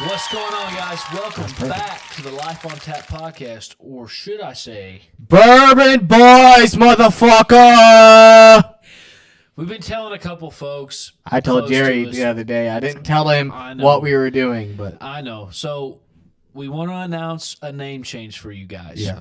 What's going on, guys? Welcome back to the Life on Tap podcast, or should I say, Bourbon Boyz, motherfucker! we've been telling a couple folks. I told close Jerry to us- the other day. I didn't tell him I know. what we were doing, but I know. So we want to announce a name change for you guys. yeah.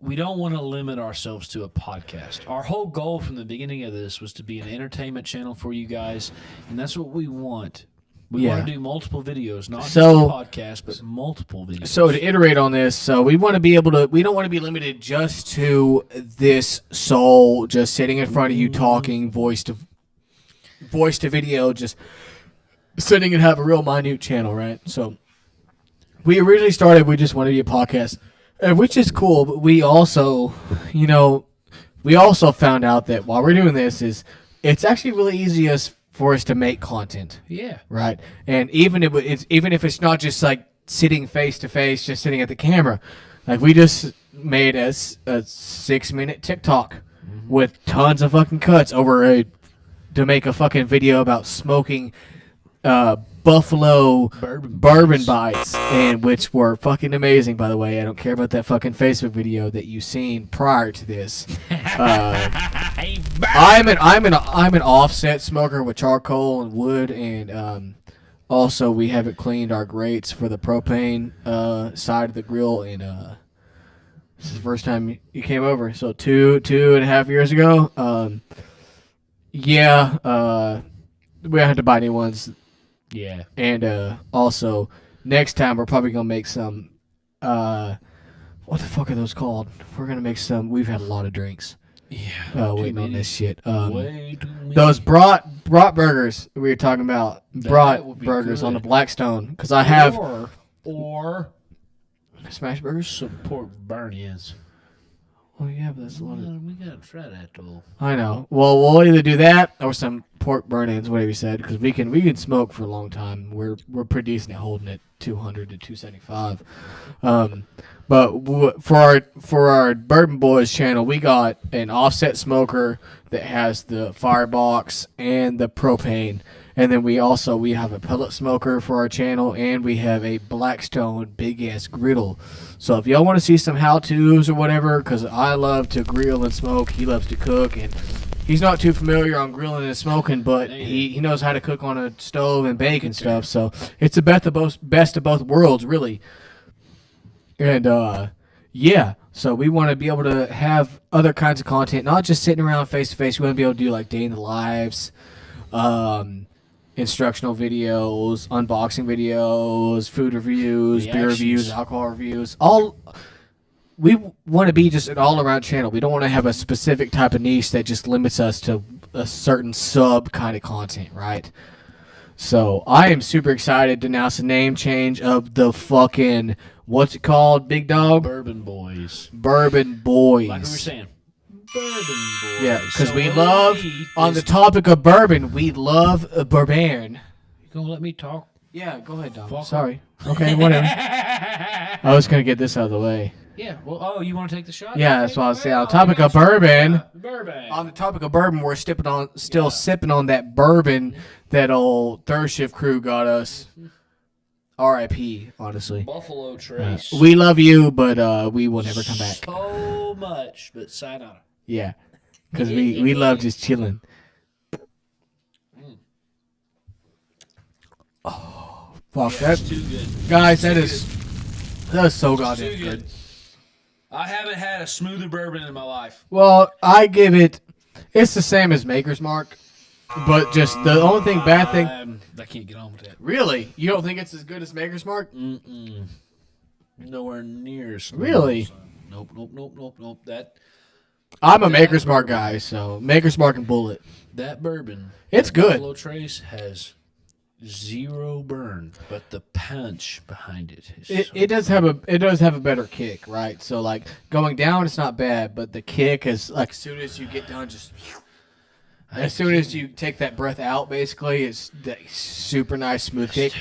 We don't want to limit ourselves to a podcast. Our whole goal from the beginning of this was to be an entertainment channel for you guys, and that's what we want. We want to do multiple videos, not just a podcast, but multiple videos. So to iterate on this, so we want to be able to. We don't want to be limited just to this soul, just sitting in front of you talking, voice to video, just sitting and have a real minute channel, right? So we originally started. We just wanted to be a podcast, which is cool. But we also, we also found out that while we're doing this, it's actually really easy for us to make content. Yeah. Right. And even if it's not just like sitting face to face, just sitting at the camera, like we just made a 6-minute TikTok with tons of fucking cuts to make a fucking video about smoking Buffalo bourbon bites, and which were fucking amazing, by the way. I don't care about that fucking Facebook video that you seen prior to this. I'm an offset smoker with charcoal and wood, and also we haven't cleaned our grates for the propane side of the grill, and this is the first time you came over, so two and a half years ago. We had to buy new ones. Yeah. And also, next time we're probably going to make some, what the fuck are those called? We're going to make some, we've had a lot of drinks. Yeah. Waiting on this shit. Way too many. Those brat burgers we were talking about, brat would be burgers on the good. Blackstone, because I have Or smash burgers. some pork burn-ins. Oh yeah, but that's a lot of. We gotta try that though. I know. Well, we'll either do that or some pork burn-ins, whatever you said, because we can smoke for a long time. We're pretty decent at holding it 200 to 275. But for our Bourbon Boyz channel, we got an offset smoker that has the firebox and the propane, and then we have a pellet smoker for our channel, and we have a Blackstone big ass griddle. So if y'all want to see some how-tos or whatever, because I love to grill and smoke, he loves to cook, and he's not too familiar on grilling and smoking, but he knows how to cook on a stove and bake and stuff. So it's the best of both worlds, really. And so we want to be able to have other kinds of content, not just sitting around face to face. We want to be able to do like day in the lives, instructional videos, unboxing videos, food reviews, beer reviews, alcohol reviews. We want to be just an all-around channel. We don't want to have a specific type of niche that just limits us to a certain sub kind of content, right? So I am super excited to announce the name change of the fucking, what's it called, big dog? Bourbon Boyz. Bourbon Boyz. Like we were saying. Bourbon Boyz. Yeah, because So we what love, we need on is- the topic of bourbon, we love bourbon. You gonna let me talk? Yeah, go ahead, Dom. Fuck. Sorry. Okay, whatever. I was going to get this out of the way. Yeah. Well, you want to take the shot? Yeah, that's what I was saying. On the topic of bourbon, Bourbon. on the topic of bourbon, we're sipping on that bourbon that old third shift crew got us. R.I.P. Honestly, Buffalo Trace. we love you, but we will never come back. So much, but sayonara. Yeah, because we love just chilling. Oh, fuck that, Too good. guys! That is so goddamn Too good. good. I haven't had a smoother bourbon in my life. Well, I give it. It's the same as Maker's Mark, but just the only bad thing. I can't get on with that. Really, you don't think it's as good as Maker's Mark? Mm-mm. Nowhere near as smooth. Really? Nope. I'm a Maker's Mark guy, so Maker's Mark and Bullet. That bourbon. It's that good. Buffalo Trace has zero burn, but the punch behind it is It does have a better kick, right? So like going down, it's not bad, but the kick is like as soon as you get done, just as soon as you take that breath out, basically, it's that super nice smooth kick.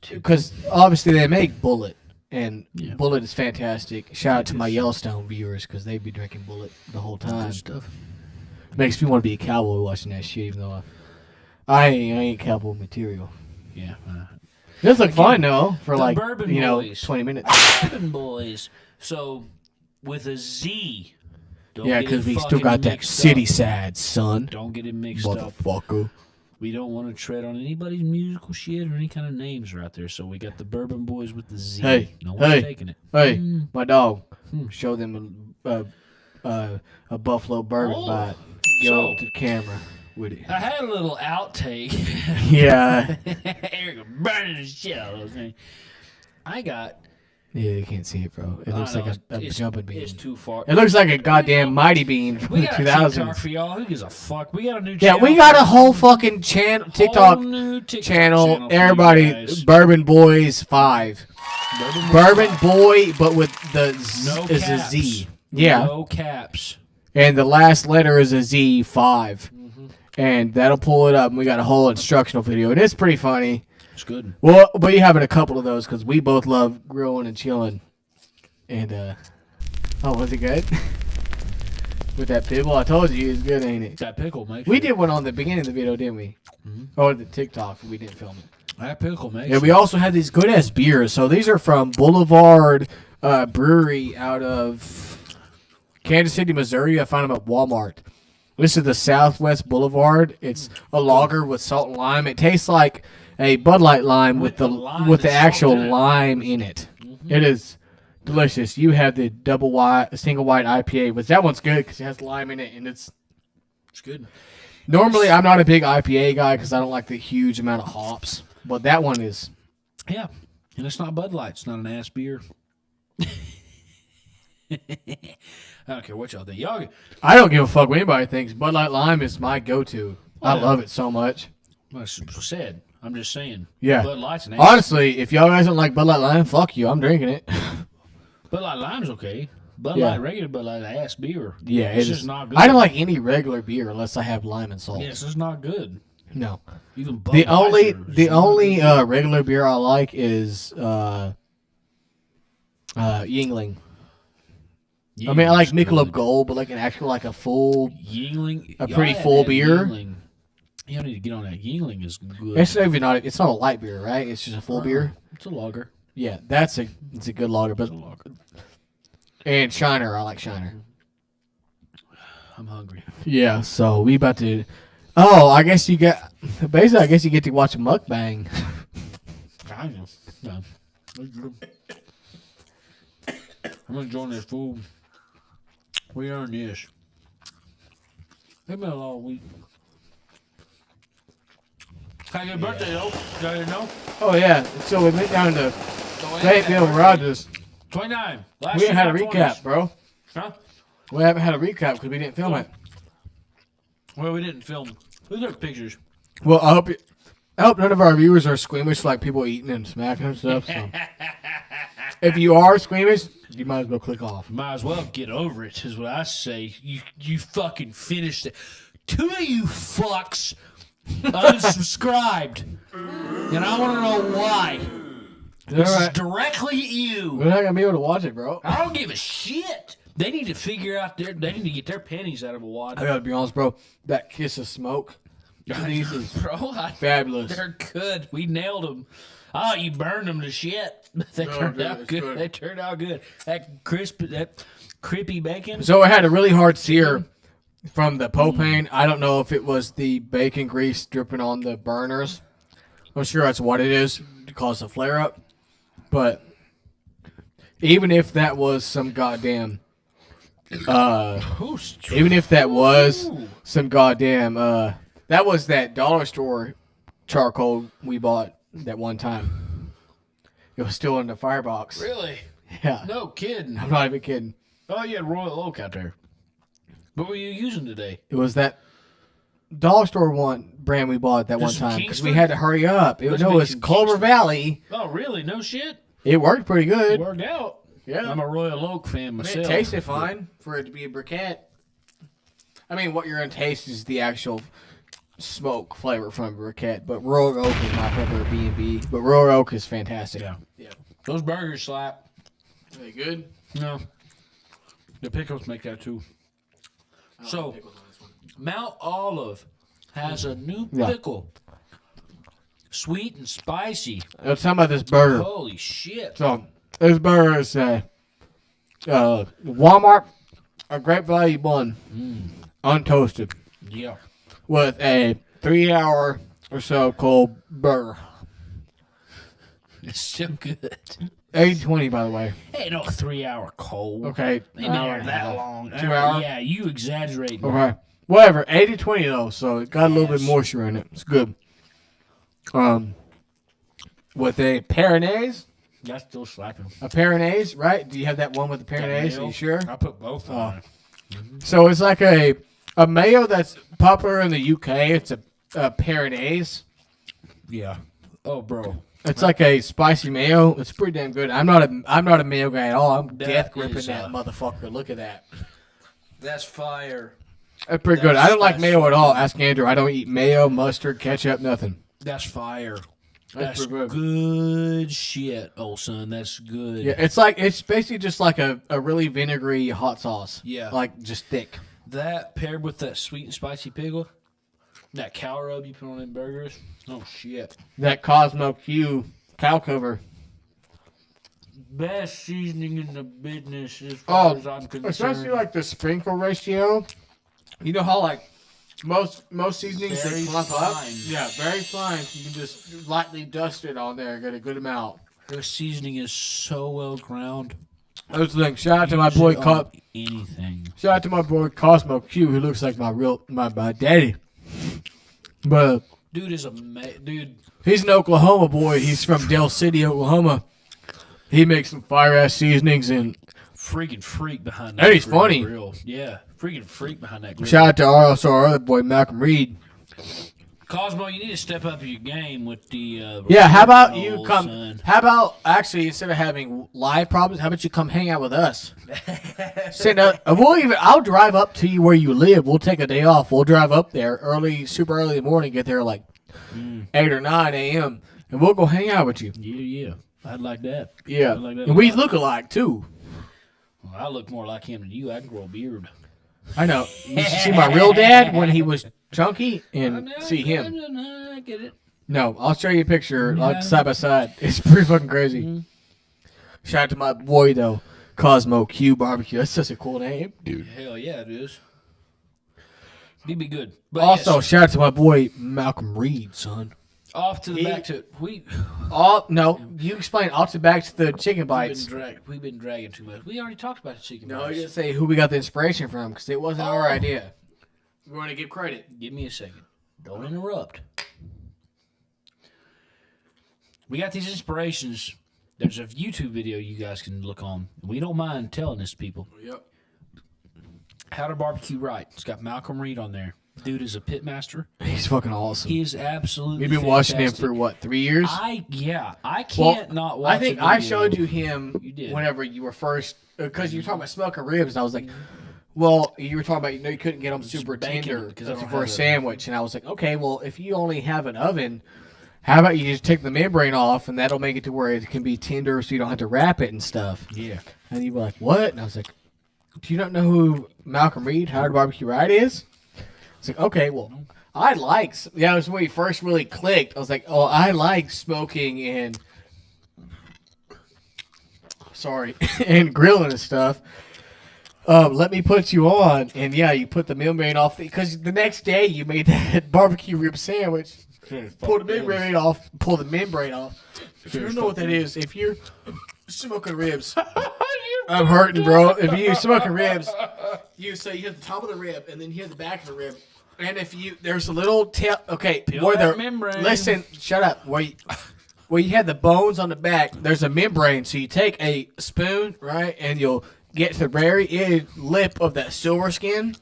Because obviously they make Bullet, and Bullet is fantastic. Shout out to my Yellowstone viewers because they be drinking Bullet the whole time. Good stuff. Makes me want to be a cowboy watching that shit, even though I ain't cowboy material. Yeah. This look fun though for the like Bourbon 20 minutes. Bourbon Boyz. So with a Z. Don't Yeah, get because it we still fucking got that mixed city up. side, son. Don't get it mixed up. Motherfucker. We don't want to tread on anybody's musical shit or any kind of names are out there. So we got the Bourbon Boyz with the Z. Hey, No one's hey, taking it. Hey, my dog. Show them a buffalo bourbon Oh, bite. Go up to the camera with it. I had a little outtake. Yeah. Eric burning the shit out of those things. I got. Yeah, you can't see it, bro. It looks like a jumping bean. It's too far. It looks like a goddamn mighty bean from We the got a TikTok 2000s. for y'all. Who gives a fuck? We got a new Yeah, channel. we got a whole fucking TikTok Whole new TikTok channel. for you Everybody, guys. Bourbon Boyz 5. Bourbon Boy, but with the No is a caps. Z. Yeah. No caps. And the last letter is a Z, 5. And that'll pull it up. And we got a whole instructional video. And it's pretty funny. It's good. Well, we having a couple of those because we both love grilling and chilling. And, oh, was it good? With that pickle? I told you it's good, ain't it? That pickle makes We it. did one on the beginning of the video, didn't we? Or the TikTok. We didn't film it. That pickle makes Yeah, we also have these good ass beers. So these are from Boulevard Brewery out of Kansas City, Missouri. I found them at Walmart. This is the Southwest Boulevard. It's a lager with salt and lime. It tastes like a Bud Light lime with the lime with the and actual salt in it. lime in it. It is delicious. You have the single white IPA, but that one's good because it has lime in it, and it's good. normally I'm not a big IPA guy because I don't like the huge amount of hops, but that one is. Yeah. And it's not Bud Light. It's not an ass beer. I don't care what y'all think. Y'all, I don't give a fuck what anybody thinks. Bud Light Lime is my go-to. I yeah. love it so much. like I said, I'm just saying. Yeah. Bud Light's an ass. Honestly, if y'all guys don't like Bud Light Lime, fuck you. I'm drinking it. Bud Light Lime's okay. Bud Yeah. Light regular Bud Light ass beer. Yeah, it's it just is. not good. I don't like any regular beer unless I have lime and salt. Yeah, it's just not good. No. Even Bud The only Lighter is the not only good. regular beer I like is Yingling. I mean, I like Yingling's Michelob good. Gold, but like an actual like a full. Yingling, a y'all pretty had full that beer. Yingling. You need to get on that. Yingling is good. It's not a light beer, right? It's just a full beer. It's a lager. Yeah, it's a good lager, but It's a lager. and Shiner, I like Shiner. I'm hungry. Yeah, so we about to. Oh, I guess you get to watch a mukbang. Kind of. Yeah. That's good. I'm enjoying this food. We earned this. It's been a long week. Happy birthday, though. Did you know? Oh yeah, so we went down to Fayetteville Rogers. 29. We ain't had a recap, bro. Huh? We haven't had a recap because we didn't film it. Well, we didn't film. We took pictures. Well, I hope none of our viewers are squeamish like people eating and smacking and stuff. So. If you are squeamish, you might as well click off. Might as well get over it, is what I say. You fucking finished it. 2 of you fucks unsubscribed. And I want to know why. This is directly you. We're not going to be able to watch it, bro. I don't give a shit. They need to figure out they need to get their pennies out of a wad. I got to be honest, bro. That kiss of smoke. These is fabulous. They're good. We nailed them. Oh, you burned them to shit. They turned out good. They turned out good. That crispy bacon. So I had a really hard sear from the propane. I don't know if it was the bacon grease dripping on the burners. I'm sure that's what it is to cause a flare up. But even if that was some goddamn, even if that was some goddamn, that was that dollar store charcoal we bought that one time. It was still in the firebox. Really? Yeah. No kidding. I'm not even kidding. Oh, you had Royal Oak out there. What were you using today? It was that dollar store brand we bought that one This time because we Kingsford? had to hurry up. It Must was be Culver Kingsford. Valley. Oh, really? No shit? It worked pretty It good. worked out. Yeah. I'm a Royal Oak fan myself. It tasted fine for it to be a briquette. I mean, what you're going to taste is the actual smoke flavor from a briquette, but Royal Oak is my favorite B&B. But Royal Oak is fantastic. Yeah. Those burgers slap. Are they good? No. The pickles make that too. So, Mount Olive has a new Yeah. pickle. Sweet and spicy. Let's talk about this burger. Holy shit. So, this burger is a Walmart, a Great Value bun, untoasted, Yeah. with a 3-hour or so cold burger. It's still good. 80-20, by the way. Ain't no 3-hour cold. Okay. Ain't never that long. 2 hours? Yeah, you exaggerating. Okay. Whatever. 80-20 though, so it got a little bit moisture in it. It's good. With a Peronaise. That's still slapping. A Peronaise, right? Do you have that one with the Peronaise? Are you sure? I put both on. So it's like a mayo that's popular in the UK. It's a Peronaise. Yeah. Oh, bro. It's like a spicy mayo. It's pretty damn good. I'm not a mayo guy at all. I'm That death gripping is, that motherfucker. Look at that. That's fire. That's pretty good. I don't like That's mayo at all. Ask Andrew. I don't eat mayo, mustard, ketchup, nothing. That's fire. That's That's pretty good shit, old son. That's good. Yeah, it's basically just like a really vinegary hot sauce. Yeah. Like just thick. That paired with that sweet and spicy pickle, that cow rub you put on them burgers. Oh, shit. That Cosmo Q cow cover. Best seasoning in the business as far as I'm concerned. Especially like the sprinkle ratio. You know how like most seasonings Very they clump up? fine. Yeah, very fine. You can just lightly dust it on there, get a good amount. Their seasoning is so well ground. That's the thing. Shout out to my boy Anything. Shout out to my boy Cosmo Q, who looks like my daddy. But Dude is dude. he's an Oklahoma boy. He's from Del City, Oklahoma. He makes some fire ass seasonings and Freaking freak behind that. And he's grill. funny. Grill. Yeah, freaking freak behind that grill. shout out to our other boy Malcolm Reed. Cosmo, you need to step up your game with the. Yeah, how about you old come? son. How about actually instead of having live problems, how about you come hang out with us? I'll drive up to you where you live. We'll take a day off. We'll drive up there super early in the morning. Get there like 8 or 9 a.m. and we'll go hang out with you. Yeah. I'd like that. Yeah, I'd like that and a we lot. look alike too. Well, I look more like him than you. I can grow a beard. I know. You should see my real dad when he was chunky and see him. I get it. No, I'll show you a picture like side by side. It's pretty fucking crazy. Shout out to my boy though, Cosmo Q Barbecue. That's such a cool name, dude. Hell yeah, it is. He'd be good. But Also, yes, shout out to my boy Malcolm Reed, son. off to the back to You explain. Off to back to the chicken bites. we've been dragging too much. We already talked about the chicken No, bites. you didn't say who we got the inspiration from because it wasn't our idea. We want to give credit. Give me a second. Don't interrupt. We got these inspirations. There's a YouTube video you guys can look on. We don't mind telling this to people. Yep. How to barbecue right. It's got Malcolm Reed on there. Dude is a pit master. He's fucking awesome. He is absolutely We've been watching him fantastic. for what, 3 years? I can't not watch. I think a I video. showed you him You did. whenever you were first, because you were talking about smoking ribs. And I was like, well, you were talking about you couldn't get them super bacon, tender because I don't for a have a- sandwich, and I was like, okay, well, if you only have an oven, how about you just take the membrane off, and that'll make it to where it can be tender, so you don't have to wrap it and stuff. Yeah. And you were like, what? And I was like, do you not know who Malcolm Reed, How to Barbecue Right is? It's like, okay, well, that was when we first really clicked. I was like, oh, I like smoking and, and grilling and stuff. Let me put you on. And yeah, you put the membrane off because the next day you made that barbecue rib sandwich. Pull the membrane off. If you don't know what that is, if you're smoking ribs, I'm hurting, bro. If you're smoking ribs, you hit the top of the rib and then you hit the back of the rib. And if there's a little tip, okay, Peel that membrane. Listen, shut up. Where you have the bones on the back, there's a membrane. So you take a spoon, right, and you'll get to the very end lip of that silver skin,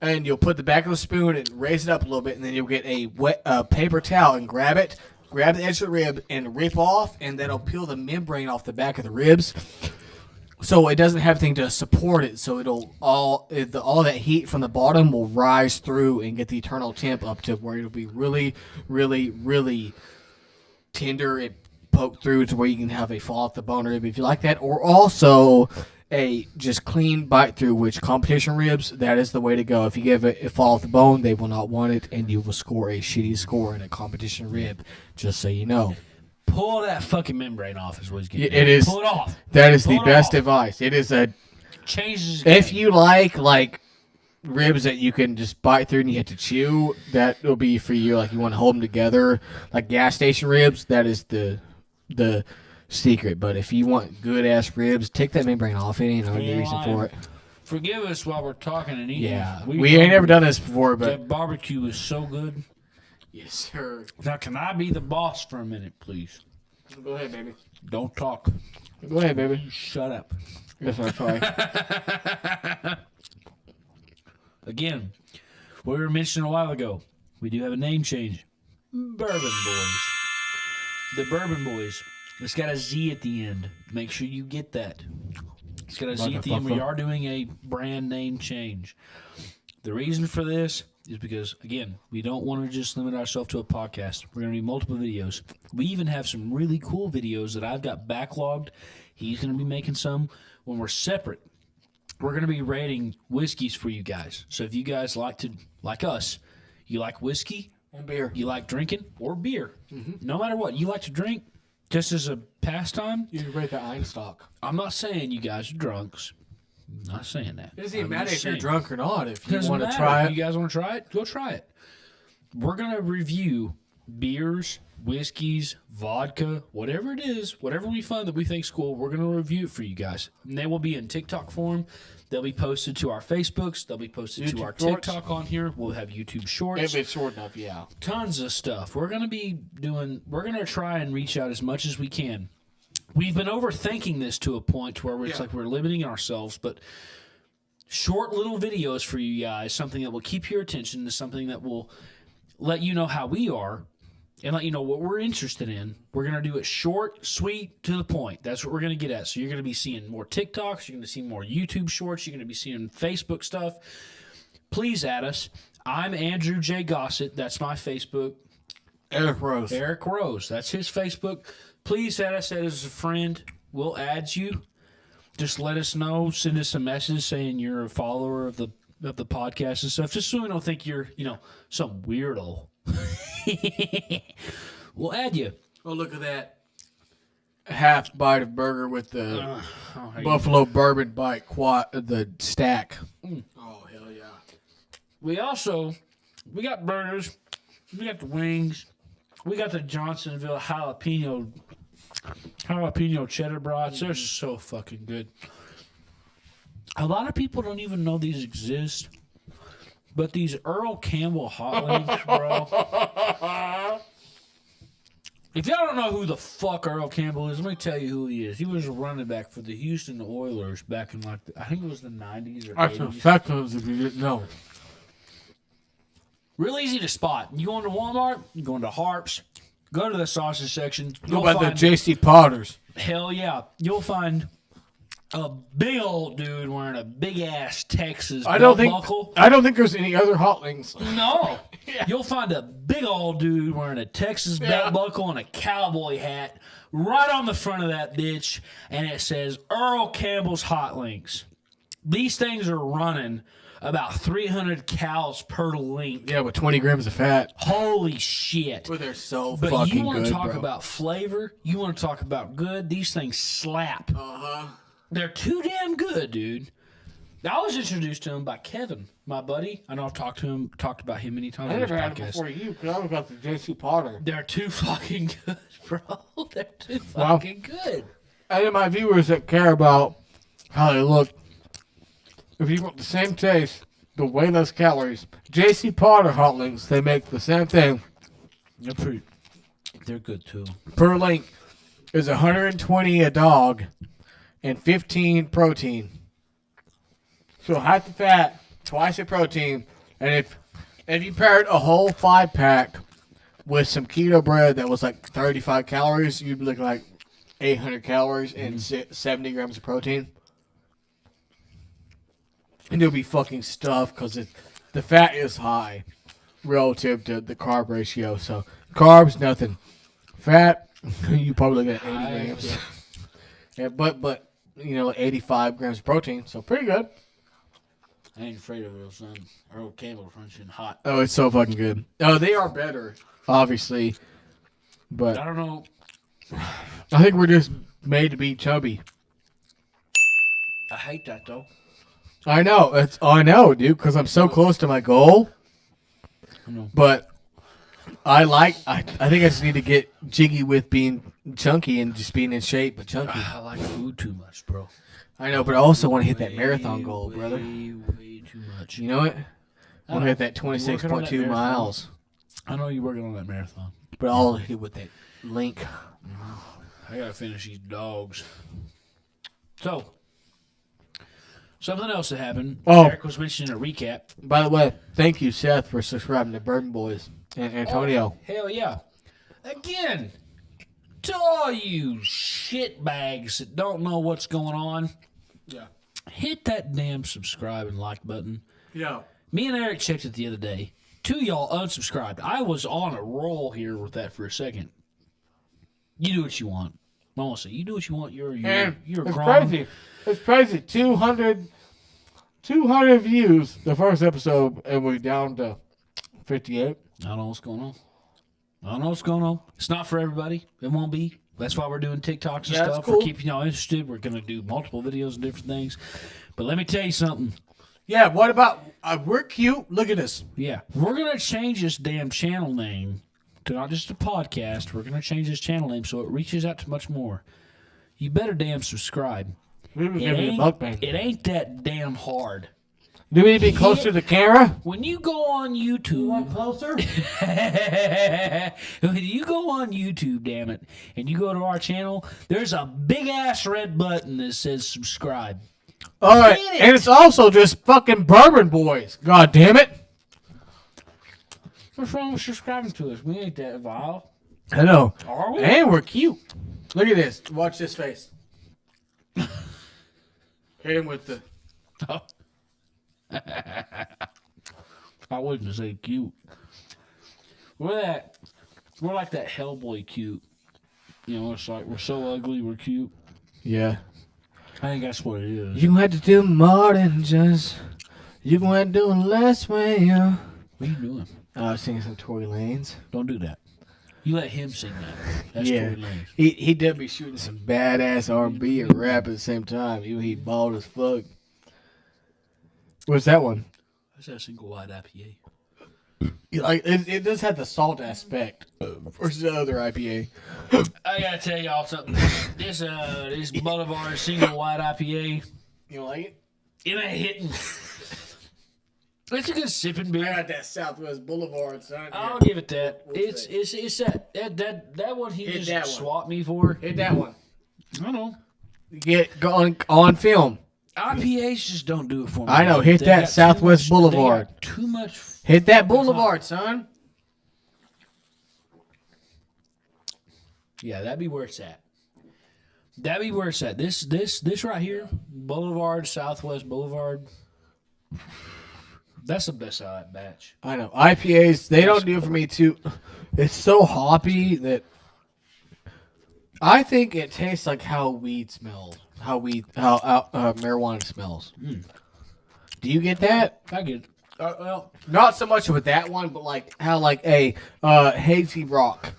and you'll put the back of the spoon and raise it up a little bit, and then you'll get a wet paper towel and grab the edge of the rib and rip off, and that'll peel the membrane off the back of the ribs. So it doesn't have anything to support it, so it'll all that heat from the bottom will rise through and get the eternal temp up to where it'll be really, really, really tender and poke through to where you can have a fall off the bone rib if you like that, or also a just clean bite through, which competition ribs, that is the way to go. If you give it a fall off the bone, they will not want it, and you will score a shitty score in a competition rib, just so you know. Pull that fucking membrane off is what he's getting. It is. Pull it off. That is Pull the it best off. advice. It is a. Changes. If you like ribs that you can just bite through and you have to chew, that will be for you. Like you want to hold them together, like gas station ribs. That is the secret. But if you want good ass ribs, take that membrane off. It ain't no reason for it. Forgive us while we're talking and eating. Yeah, we ain't never done this before, but that barbecue is so good. Yes, sir. Now, can I be the boss for a minute, please? Go ahead, baby. Don't talk. Go ahead, baby. Shut up. Yes, I'm sorry. Again, what we were mentioning a while ago, we do have a name change. Bourbon Boyz. The Bourbon Boyz. It's got a Z at the end. Make sure you get that. It's got a Z at the end. We are doing a brand name change. The reason for this is because, again, we don't want to just limit ourselves to a podcast. We're going to do multiple videos. We even have some really cool videos that I've got backlogged. He's going to be making some when we're separate. We're going to be rating whiskeys for you guys. So if you guys like us, you like whiskey, And beer. you like drinking, or beer, no matter what, you like to drink just as a pastime, You can rate the Einstock. I'm not saying you guys are drunks. I'm not saying that. It doesn't even I'm matter just if you're saying. drunk or not. If you Doesn't want to matter. try If it. you guys want to try it, go try it. We're going to review beers, whiskeys, vodka, whatever it is, whatever we find that we think's cool, we're going to review it for you guys. And they will be in TikTok form. They'll be posted to our Facebooks. They'll be posted to YouTube our Shorts. TikTok on here. We'll have YouTube Shorts. If it's short enough, yeah. Tons of stuff. We're going to try and reach out as much as we can. We've been overthinking this to a point where it's like we're limiting ourselves, but short little videos for you guys, something that will keep your attention, to something that will let you know how we are and let you know what we're interested in. We're going to do it short, sweet, to the point. That's what we're going to get at. So you're going to be seeing more TikToks. You're going to see more YouTube shorts. You're going to be seeing Facebook stuff. Please add us. I'm Andrew J. Gossett. That's my Facebook. Eric Rose. Eric Rose. That's his Facebook. Please add us as a friend. We'll add you. Just let us know. Send us a message saying you're a follower of the podcast and stuff, just so we don't think you're, some weirdo. We'll add you. Oh, look at that. Half bite of burger with the Oh, Buffalo Bourbon Bite the stack. Oh, hell yeah. we got burgers. We got the wings. We got the Johnsonville jalapeno cheddar brats. They're so fucking good. A lot of people don't even know these exist, but these Earl Campbell hot wings, bro. If y'all don't know who the fuck Earl Campbell is, let me tell you who he is. He was a running back for the Houston Oilers back in I think it was the 90s or 80s. Seconds if you didn't know. Real easy to spot. You go into Walmart, you go into Harps, go to the sausage section. Go by the J.C. Potters. Hell yeah. You'll find a big old dude wearing a big ass Texas belt buckle. I don't think there's any other hot wings. No. You'll find a big old dude wearing a Texas belt buckle and a cowboy hat right on the front of that bitch, and it says Earl Campbell's Hot Links. These things are running about 300 calories per link. Yeah, with 20 grams of fat. Holy shit. Well, they're so But fucking you want good, to talk bro. about flavor? You want to talk about good? These things slap. Uh-huh. They're too damn good, dude. I was introduced to him by Kevin, my buddy. I know I've talked about him many times I on this never had it podcast. before you, because I was about the J.C. Potter. They're too fucking good, bro. They're too fucking good. And then my viewers that care about how they look, if you want the same taste, the way less calories, J.C. Potter hot links, they make the same thing. They're good too. Per link is 120 a dog and 15 protein. So half the fat, twice the protein, and if you paired a whole 5-pack with some keto bread that was like 35 calories, you'd be looking like 800 calories and 70 grams of protein. And you'll be fucking stuffed because the fat is high relative to the carb ratio. So carbs, nothing. Fat, You probably get 80 grams. Yeah, but 85 grams of protein, so pretty good. I ain't afraid of it, son. Earl Campbell crunching hot. Oh, it's so fucking good. Oh, they are better, obviously, but I don't know. I think we're just made to be chubby. I hate that though. I know, dude, because I'm so close to my goal. I know. But I think I just need to get jiggy with being chunky and just being in shape, but chunky. I like food too much, bro. I know, but I also want to hit that marathon goal, brother. Way too much. You know what? I want to hit that 26.2 miles. I know you're working on that marathon. But I'll hit it with that link. I gotta finish these dogs. So, something else that happened. Oh. Eric was mentioning a recap. By the way, thank you, Seth, for subscribing to Bourbon Boyz and Antonio. Oh, hell yeah. Again, to all you shitbags that don't know what's going on, Yeah. hit that damn subscribe and like button. Yeah. Me and Eric checked it the other day. 2 of y'all unsubscribed. I was on a roll here with that for a second. You do what you want. I want to say, you do what you want. You're it's grown. crazy. It's crazy. 200 views the first episode, and we're down to 58. I don't know what's going on. It's not for everybody. It won't be. That's why we're doing TikToks and Yeah, that's stuff. cool. We're keeping y'all interested. We're going to do multiple videos and different things. But let me tell you something. Yeah, what about, we're cute. Look at us. Yeah. We're going to change this damn channel name to not just a podcast. We're going to change this channel name so it reaches out to much more. You better damn subscribe. Maybe give me a mukbang. It ain't that damn hard. Do we need to be closer to the camera? When you go on YouTube, Closer? when you go on YouTube, damn it, and you go to our channel, there's a big ass red button that says subscribe. All right, and it's also just fucking Bourbon Boyz. God damn it. What's wrong with subscribing to us? We ain't that vile. I know. Are we? And we're cute. Look at this. Watch this face. Hit him with the... I wouldn't say cute. We're like that Hellboy cute. You know, it's like we're so ugly, we're cute. Yeah. I think that's what it is. You had to do more than just... You gonna have to do less way. What are you doing? I was singing some Tory Lanez. Don't do that. You let him sing that. That's Yeah. Tory Lanez. He did be shooting some badass R&B and rap at the same time. Even he bald as fuck. What's that one? That's that single white IPA. Like it does have the salt aspect versus the other IPA. I gotta tell y'all something. This Boulevard single white IPA, You don't like it? it ain't hitting. It's a good sipping beer. I got that Southwest Boulevard, son. I'll give it that. We'll It's that one he Hit just that one. swapped me for. Hit that one. I don't know. Get on film. IPAs just don't do it for me. I know. Hit They that got too Southwest much- Boulevard. they got Too much. Hit that fucking Boulevard, son. Yeah, that'd be where it's at. That'd be where it's at. This right here, Boulevard, Southwest Boulevard. That's the best out of that batch. I know. IPAs, they don't do it for me too. It's so hoppy that I think it tastes like how weed smells. How marijuana smells. Do you get that? I get it. Well, Not so much with that one, but like how like a hazy rock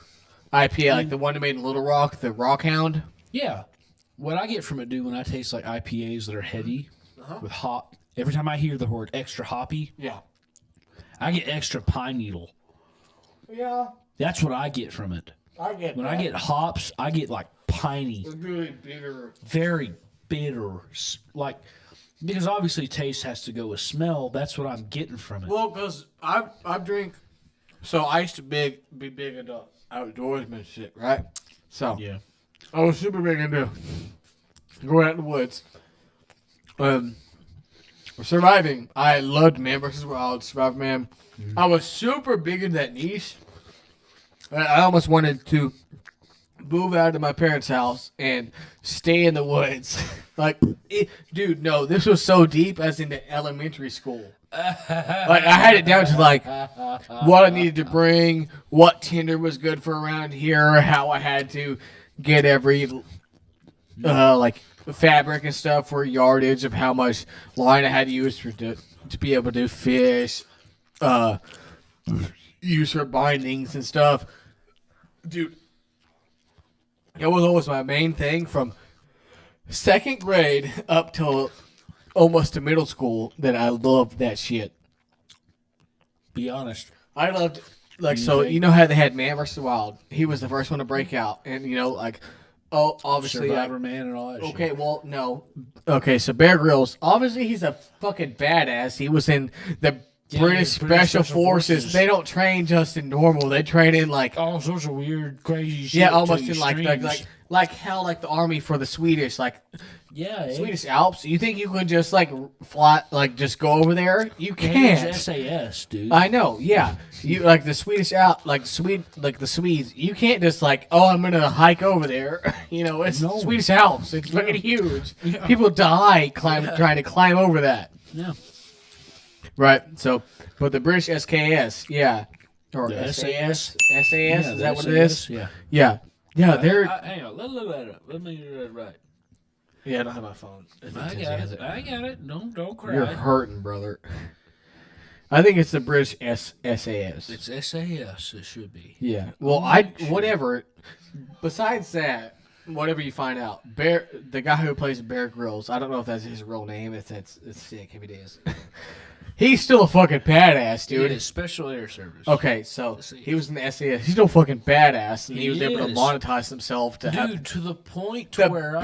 IPA, like the one that made in Little Rock, the Rock Hound. yeah. What I get from it, dude, when I taste like IPAs that are heady with hop, every time I hear the word extra hoppy, Yeah. I get extra pine needle. Yeah, That's what I get from it. I get When that. I get hops, I get like piney, It's really bitter. very bitter, like because obviously taste has to go with smell. That's what I'm getting from it. Well, because I drink, so I used to be big into outdoorsman shit, right? So Yeah. I was super big into going out in the woods. Surviving. I loved Man vs. Wild, Survivor Man. I was super big into that niche. I almost wanted to move out of my parents' house and stay in the woods. Dude, no, this was so deep as into elementary school. Like I had it down to like what I needed to bring, what tinder was good for around here, how I had to get every like fabric and stuff for yardage of how much line I had to use to be able to fish, use for bindings and stuff. Dude, it was always my main thing from second grade up till almost to middle school that I loved that shit. Be honest. I loved, like, so you know how they had Man vs. Wild? He was the first one to break out. And, you know, like, oh, obviously. Survivor Man and all that shit. Okay, well, no. Okay, so Bear Grylls, obviously he's a fucking badass. He was in the British Special Forces. They don't train just in normal. They train in, like, all sorts of weird, crazy shit. yeah, almost in, like how, like, the army for the Swedish, like, yeah, Swedish Alps. You think you could just like fly, like just go over there? You can't. It's SAS, dude. I know. Yeah, you like the Swedish Alps, like the Swedes. You can't just like, oh, I'm gonna hike over there. You know, it's Swedish Alps. It's fucking huge. Yeah. People die trying to climb over that. Yeah. Right. So, but the British SKS, yeah, or the SAS. Yeah, is that what it is? Yeah. Yeah. Yeah. They're. Hang on. Let me get that right. Yeah, I don't have my phone. I got it. Don't cry. You're hurting, brother. I think it's the British SAS. It's SAS. It should be. Yeah. Well, whatever. Besides that, whatever you find out, the guy who plays Bear Grylls, I don't know if that's his real name. It's sick if it is. He's still a fucking badass, dude. He is Special Air Service. Okay, so he was in the SAS. He's still fucking badass, and he was able to monetize himself to to the point to where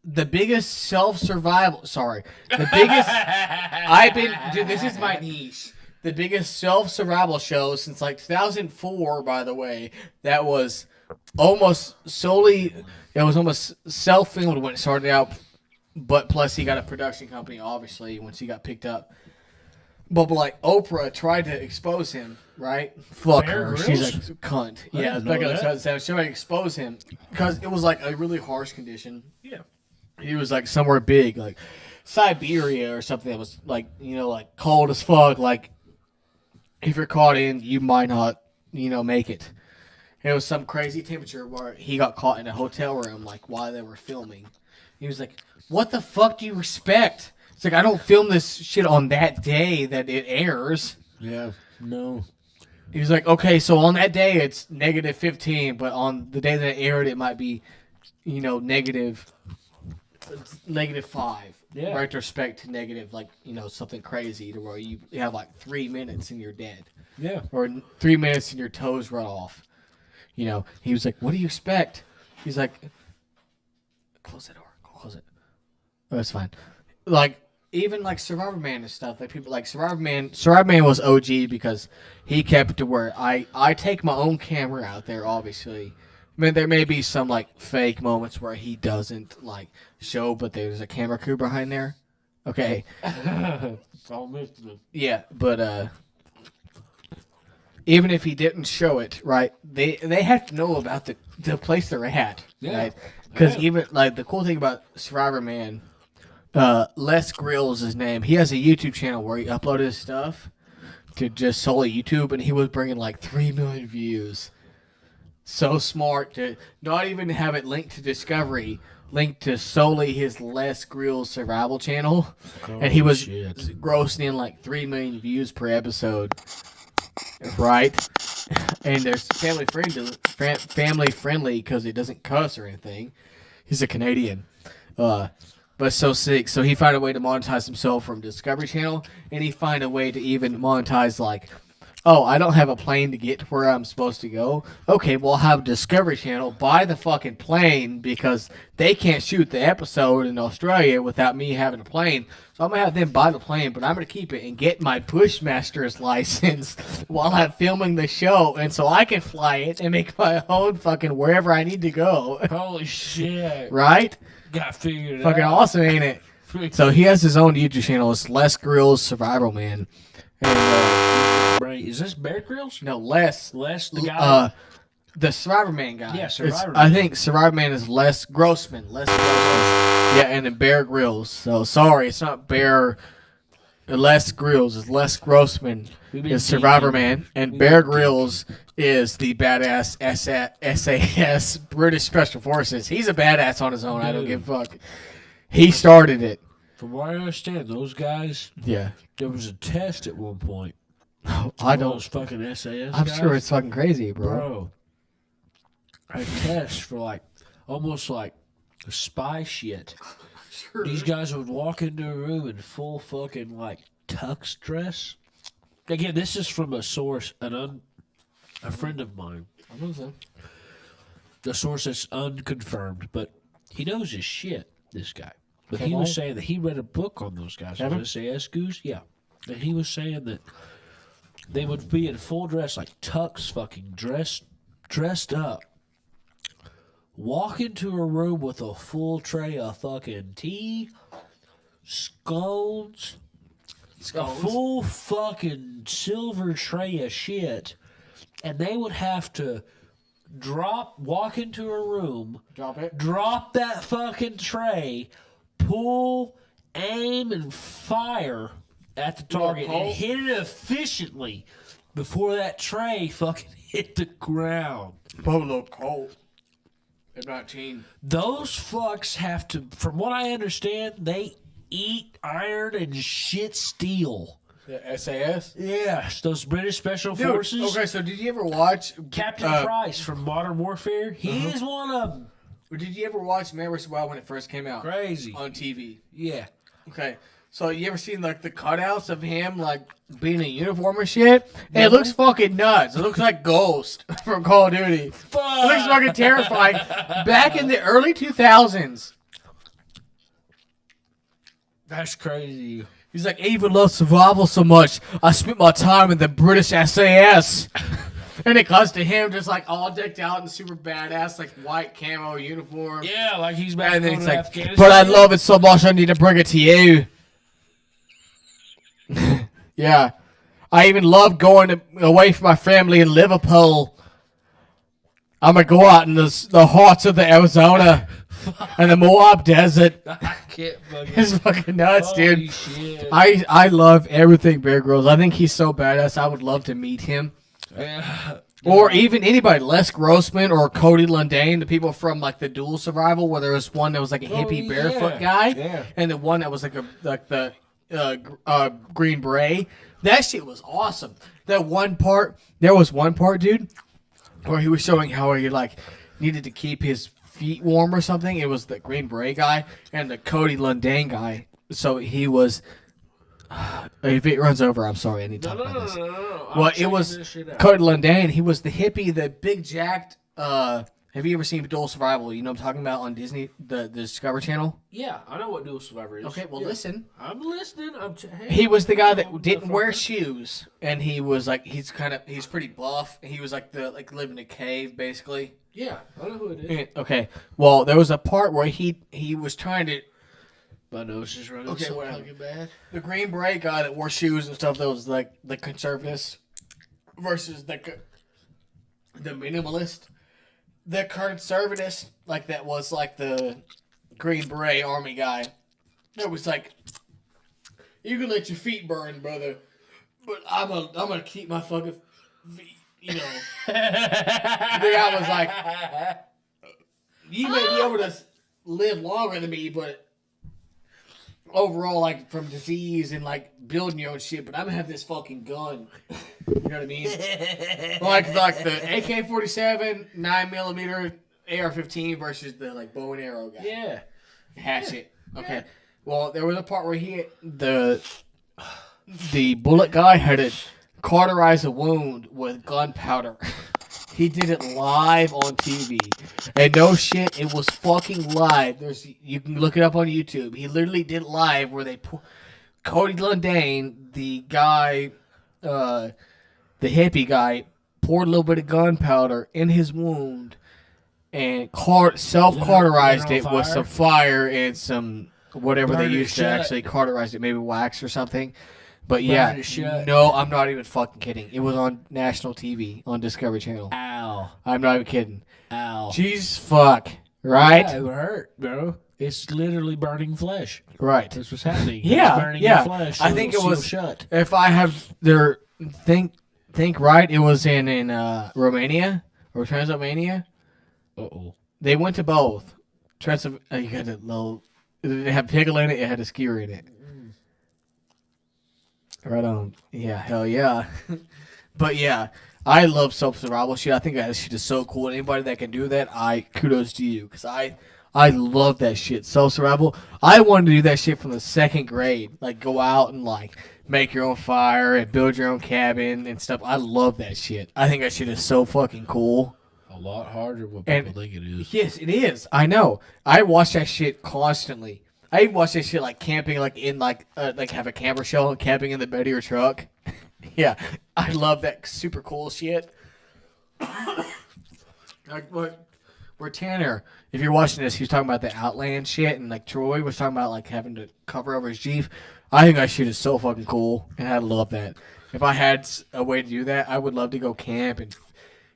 the biggest self-survival. Sorry, the biggest. Dude, this is my niche. The biggest self-survival show since like 2004. By the way, that was almost solely. It was almost self-filmed when it started out, but plus he got a production company. Obviously, once he got picked up. But like Oprah tried to expose him, right? Fuck her. She's like cunt. Yeah, back in the 2007, she tried to expose him because it was like a really harsh condition. Yeah. He was like somewhere big, like Siberia or something that was like, you know, like cold as fuck. Like if you're caught in, you might not, you know, make it. And it was some crazy temperature where he got caught in a hotel room, like while they were filming. He was like, "What the fuck do you expect?" It's like, I don't film this shit on that day that it airs. Yeah, no. He was like, okay, so on that day it's -15, but on the day that it aired it might be, you know, -5. Yeah. Retrospect to negative, like, you know, something crazy to where you have like 3 minutes and you're dead. Yeah. Or 3 minutes and your toes run off. You know, he was like, what do you expect? He's like, close that door. Close it. Oh, that's fine. Like, even like Survivor Man and stuff, like people like Survivor Man was OG because he kept it to where I take my own camera out there, obviously. I mean, there may be some like fake moments where he doesn't like show, but there's a camera crew behind there. Okay. It's all mystery. Yeah, but even if he didn't show it, right, they have to know about the place they're at, right? Because even like the cool thing about Survivor Man, Les Grills is his name. He has a YouTube channel where he uploaded his stuff to just solely YouTube, and he was bringing like 3 million views. So smart to not even have it linked to Discovery, linked to solely his Les Grills survival channel, and he was grossing in like 3 million views per episode. Right, and there's family friendly because it doesn't cuss or anything. He's a Canadian, but so sick. So he found a way to monetize himself from Discovery Channel, and he found a way to even monetize like, oh, I don't have a plane to get to where I'm supposed to go. Okay, we'll have Discovery Channel buy the fucking plane because they can't shoot the episode in Australia without me having a plane. So I'm going to have them buy the plane, but I'm going to keep it and get my Bushmaster's license while I'm filming the show. And so I can fly it and make my own fucking wherever I need to go. Holy shit. Right? Got figured fucking out. Awesome, ain't it? So he has his own YouTube channel. It's Les Grills Survival Man. And, is this Bear Grylls? No, Les. Les, the guy? The Survivor Man guy. Yeah, Survivor Man. I think Survivor Man is Les Grossman. Les Grossman. Yeah, and then Bear Grylls. So, sorry, it's not Bear Les Grills is Les Grossman is Survivor Man, and Bear Grylls is the badass SAS British Special Forces. He's a badass on his own. Dude. I don't give a fuck. He started it. From what I understand, those guys. Yeah. There was a test at one point. I don't. Those fucking SAS. I'm guys, sure it's fucking crazy, bro. A test for almost like spy shit. Sure. These guys would walk into a room in full fucking tux dress. Again, this is from a source, a friend of mine. The source that's unconfirmed, but he knows his shit. This guy, but he was saying that he read a book on those guys. SAS Goose, yeah, and he was saying that they would be in full dress, like tux, fucking dressed up. Walk into a room with a full tray of fucking tea, scones, a full fucking silver tray of shit, and they would have to walk into a room, drop that fucking tray, pull, aim, and fire at the target and hit it efficiently before that tray fucking hit the ground. Polo cold. They're 19. Those fucks have to, from what I understand, they eat iron and shit steel. The SAS? Yes, those British Special Forces. Okay, so did you ever watch Captain Price from Modern Warfare? He is one of them. Did you ever watch Man vs. Wild when it first came out? Crazy. On TV. Yeah. Okay. So you ever seen the cutouts of him being in uniform and shit? No. It looks fucking nuts. It looks like Ghost from Call of Duty. Fuck. It looks fucking terrifying. Back in the early 2000s. That's crazy. He's like, I even love survival so much, I spent my time in the British SAS. And it cuts to him just all decked out in super badass, white camo uniform. Yeah, like he's back in Afghanistan. But I love it so much I need to bring it to you. Yeah. I even love going away from my family in Liverpool. I'm going to go out in the hearts of the Arizona and the Moab Desert. I can't fucking... It's fucking nuts, dude. Shit. I love everything Bear Grylls. I think he's so badass. I would love to meet him. Or even anybody, Les Grossman or Cody Lundane, the people from the Dual Survival, where there was one that was a hippie barefoot guy, and the one that was the Green Beret. That shit was awesome. There was one part, dude, where he was showing how he needed to keep his feet warm or something. It was the Green Beret guy and the Cody Lundane guy. So he was. If it runs over, I'm sorry. I need to talk about this. No. Well, it was Cody Lundane. He was the hippie, the big jacked. Have you ever seen Dual Survival? You know what I'm talking about on Disney, the Discovery Channel? Yeah, I know what Dual Survivor is. Okay, well, listen. I'm listening. He was the guy that didn't wear shoes, and he was he's pretty buff. He was live in a cave, basically. Yeah, I know who it is. Okay, well, there was a part where he was trying to. My nose is running so fucking bad. The Green Beret guy that wore shoes and stuff, that was the conservatives versus the minimalist. The conservatives, that was the Green Beret army guy. That was you can let your feet burn, brother, but I'm gonna keep my fucking feet, The guy was you may be able to live longer than me, but overall, from disease and building your own shit, but I'm gonna have this fucking gun. You know what I mean? like the AK-47, 9mm, AR-15 versus the bow and arrow guy. Yeah. Hatchet. Okay. Well, there was a part where the bullet guy had to cauterize a wound with gunpowder. He did it live on TV. And no shit, it was fucking live. You can look it up on YouTube. He literally did it live where they Cody Lundane, the guy, the hippie guy, poured a little bit of gunpowder in his wound and self-cauterized it with some fire and some whatever they used to actually cauterize it, maybe wax or something. But yeah, no, I'm not even fucking kidding. It was on national TV on Discovery Channel. Ow. I'm not even kidding. Ow. Jesus fuck. Right? Yeah, it would hurt, bro. It's literally burning flesh. Right. That's what's happening. Yeah, It's burning yeah. your flesh. I think it it'll was seal shut. If I have their think right, it was in Romania or Transylvania. Uh-oh. They went to both. You had a little. It had pickle in it. It had a skewer in it. Right on. Yeah, hell yeah. But yeah, I love self-survival shit. I think that shit is so cool. Anybody that can do that, kudos to you. Because I love that shit. Self-survival. I wanted to do that shit from the 2nd grade. Like, go out and, like, make your own fire and build your own cabin and stuff. I love that shit. I think that shit is so fucking cool. A lot harder than what people think it is. Yes, it is. I know. I watch that shit constantly. I even watch that shit like camping, like in like have a camper shell and camping in the bed of your truck. Yeah, I love that super cool shit. Like where Tanner, if you're watching this, he was talking about the Outland shit, and like Troy was talking about like having to cover over his Jeep. I think that shit is so fucking cool, and I love that. If I had a way to do that, I would love to go camp and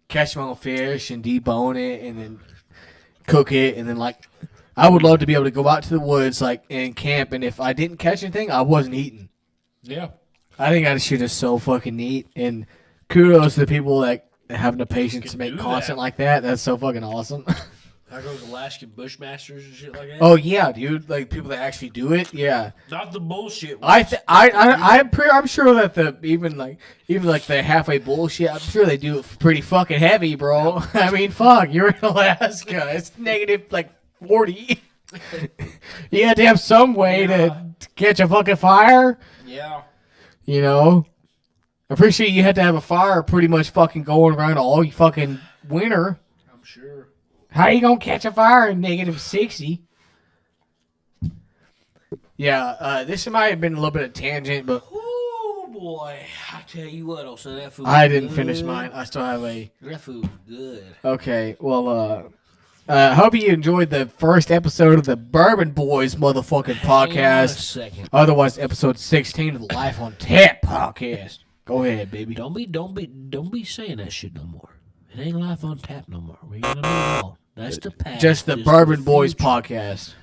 catch my own fish and debone it and then cook it, and then like I would love to be able to go out to the woods like and camp, and if I didn't catch anything, I wasn't eating. Yeah. I think that shit is so fucking neat, and kudos to the people that have the patience to make content like that. That's so fucking awesome. There goes Alaskan Bushmasters and shit like that. Oh yeah, dude! Like people that actually do it. Yeah. Not the bullshit ones. I'm sure that even like the halfway bullshit. I'm sure they do it pretty fucking heavy, bro. I mean, fuck, you're in Alaska. It's negative like 40. You had to have some way to catch a fucking fire. Yeah. You know, I'm pretty sure you had to have a fire pretty much fucking going around all fucking winter. I'm sure. How you gonna catch a fire in negative 60? Yeah, this might have been a little bit of tangent, but Oh boy, I tell you what, also that food. I didn't finish mine. I still have a. That food was good. Okay, well, hope you enjoyed the first episode of the Bourbon Boyz motherfucking podcast. Second. Otherwise, episode 16 of the Life on Tap podcast. Go ahead, baby. Don't be saying that shit no more. It ain't Life on Tap no more. We're gonna move on. That's the past. Just the Bourbon Boyz podcast.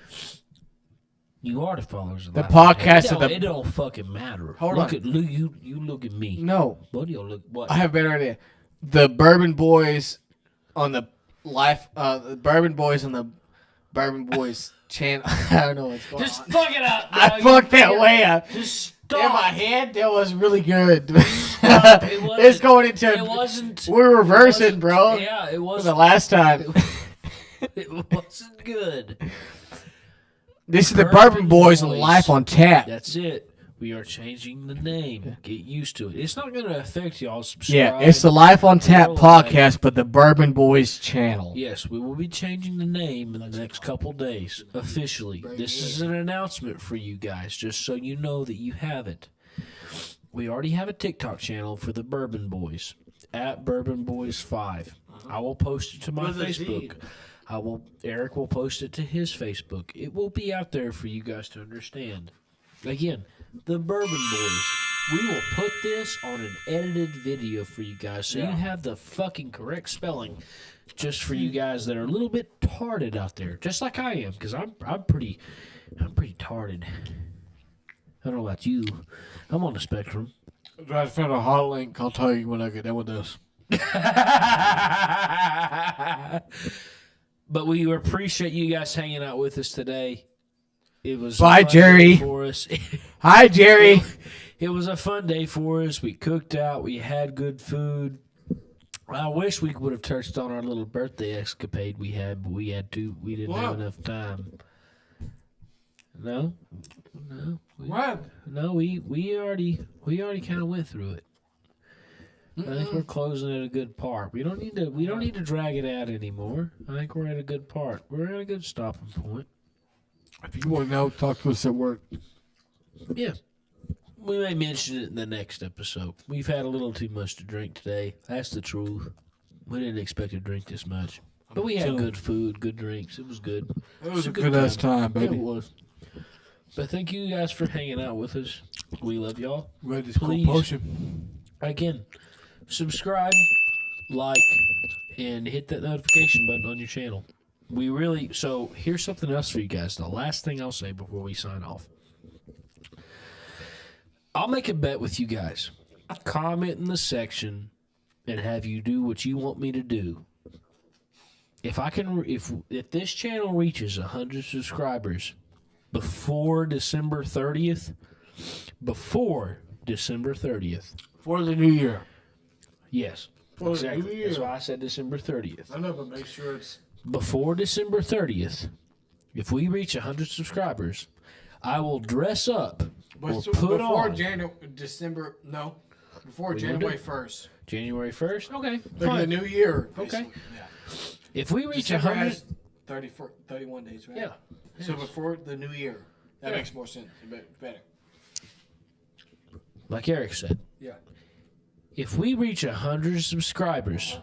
You are the followers of The Life on Tap. podcast It don't fucking matter. Hold look on. At you look at me. No. Buddy, you look what? I have a better idea. The Bourbon Boyz on the the Bourbon Boyz on the Bourbon Boyz channel. I don't know what's going Just on. fuck it up. I fucked that way up. Just In my stop. head, that was really good. It wasn't- It's going into. It wasn't. We're reversing, it wasn't- bro. Yeah, it The wasn't. last time. It wasn't good. This is the Bourbon Bourbon Boyz on Boyz. Life on Tap. That's it. We are changing the name. Get used to it. It's not going to affect y'all. Subscribe. Yeah, it's the Life on Tap Roll podcast, but the Bourbon Boyz channel. Yes, we will be changing the name in the next couple days officially. This is an announcement for you guys, just so you know that you have it. We already have a TikTok channel for the Bourbon Boyz at Bourbon Boyz 5. I will post it to my Facebook. Eric will post it to his Facebook. It will be out there for you guys to understand. Again, the Bourbon Boyz. We will put this on an edited video for you guys, so you have the fucking correct spelling, just for you guys that are a little bit tarded out there, just like I am, because I'm pretty tarded. I don't know about you. I'm on the spectrum. I found a hot link. I'll tell you when I get done with this. But we appreciate you guys hanging out with us today. It was Bye, a fun Jerry. day for us. Hi, Jerry. It was a fun day for us. We cooked out. We had good food. I wish we would have touched on our little birthday escapade we had, but we didn't have enough time. No. What? No, we already kind of went through it. I think we're closing at a good part. We don't need to drag it out anymore. I think we're at a good part. We're at a good stopping point. If you want to know, talk to us at work. Yeah. We may mention it in the next episode. We've had a little too much to drink today. That's the truth. We didn't expect to drink this much. But we had good food, good drinks. It was good. It was a good ass time, Yeah, baby. it was. But thank you guys for hanging out with us. We love y'all. Ready to Please. potion. Again, subscribe, like, and hit that notification button on your channel. So here's something else for you guys. The last thing I'll say before we sign off. I'll make a bet with you guys. Comment in the section and have you do what you want me to do. If this channel reaches 100 subscribers before December 30th, For the new year. Yes. For exactly. the new year. That's why I said December 30th. I know, but make sure it's... Before December 30th, if we reach 100 subscribers, I will dress up or put on... Before January 1st. January 1st? Okay. For the new year. Okay. Yeah. If we reach December 100... has 31 days, right? Yeah. So before the new year. That makes more sense. Better. Like Eric said. Yeah. If we reach 100 subscribers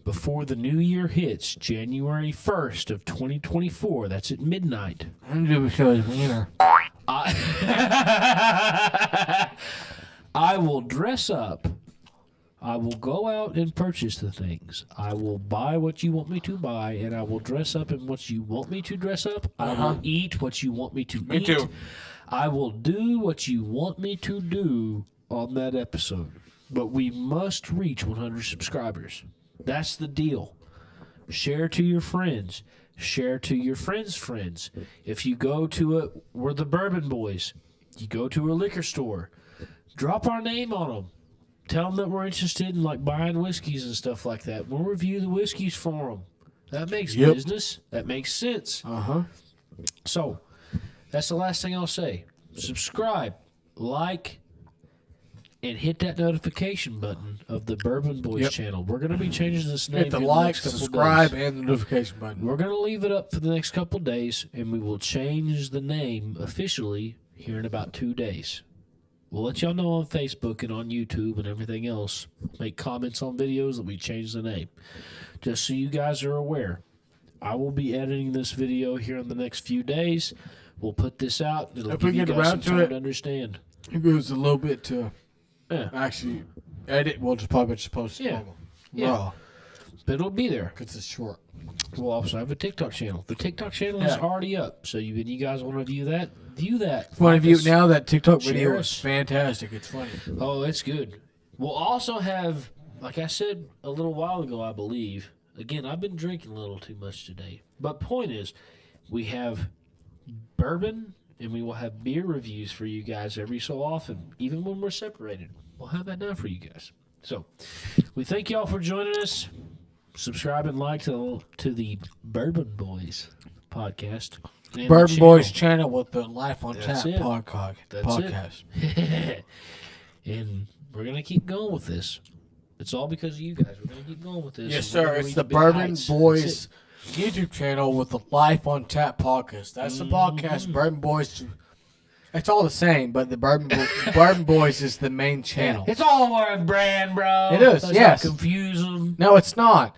before the new year hits, January 1st of 2024, that's at midnight. I'm going to show his wiener. I will dress up. I will go out and purchase the things. I will buy what you want me to buy, and I will dress up in what you want me to dress up. I will eat what you want me to eat. Me too. I will do what you want me to do on that episode. But we must reach 100 subscribers. That's the deal. Share to your friends. Share to your friends' friends. If you go to we're the Bourbon Boys. You go to a liquor store. Drop our name on them. Tell them that we're interested in like buying whiskeys and stuff like that. We'll review the whiskeys for them. That makes business. That makes sense. So, that's the last thing I'll say. Subscribe, like, and hit that notification button of the Bourbon Boys channel. We're going to be changing this name. Hit the in like, next couple subscribe, days. and the notification button. We're going to leave it up for the next couple days, and we will change the name officially here in about 2 days. We'll let y'all know on Facebook and on YouTube and everything else. Make comments on videos that we change the name. Just so you guys are aware. I will be editing this video here in the next few days. We'll put this out. It'll If give we you get guys around some to time it, to understand. It goes a little bit to Yeah. edit. We'll just probably just post it normal. Yeah. Raw. But it'll be there. Because it's short. We'll also have a TikTok channel. The TikTok channel is already up. So you guys want to view that? View that. Funny view now. That TikTok Share video us. is fantastic. It's funny. Oh, it's good. We'll also have, like I said a little while ago, I believe. Again, I've been drinking a little too much today. But point is, we have bourbon and we will have beer reviews for you guys every so often, even when we're separated. We'll have that now for you guys. So, we thank y'all for joining us. Subscribe and like to the Bourbon Boys podcast. and the Bourbon channel. Boys channel with the Life on That's Tap it. podcast. And we're going to keep going with this. It's all because of you guys. We're going to keep going with this. Yes, and we're sir. gonna It's reach the big Bourbon heights. Boys That's YouTube channel with the Life on Tap podcast. That's the podcast. Bourbon Boys. It's all the same, but the Bourbon Boys is the main channel. it. It's all one brand, bro. It is, Let's yes. not confuse them. No, it's not.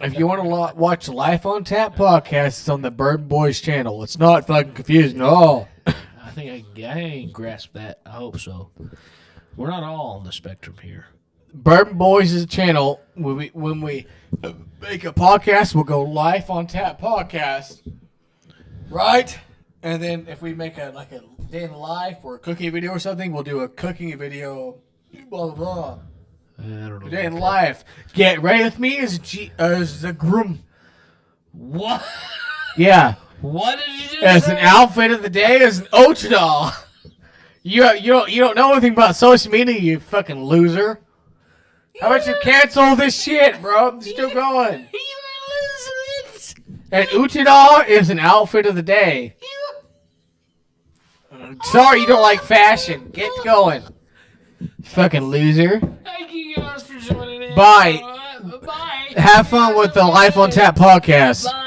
If you want to watch Life on Tap podcast, it's on the Bourbon Boys channel. It's not fucking confusing at all. I think I ain't grasped that. I hope so. We're not all on the spectrum here. Bourbon Boys is a channel. When we make a podcast, we'll go Life on Tap podcast, right? And then if we make a day in the life or a cooking video or something, we'll do a cooking video. Blah blah blah. I don't know. Day in life. Get ready with me as the groom. What? Yeah. What did you do? As an outfit of the day, as an Ochadal. You don't know anything about social media, you fucking loser. How about you cancel this shit, bro? I'm still going. You are losing it. And Uchidal is an outfit of the day. Sorry you don't like fashion. Get going. Fucking loser. Thank you guys for joining in. Bye. Bye. Have fun with the Life on Tap podcast. Bye.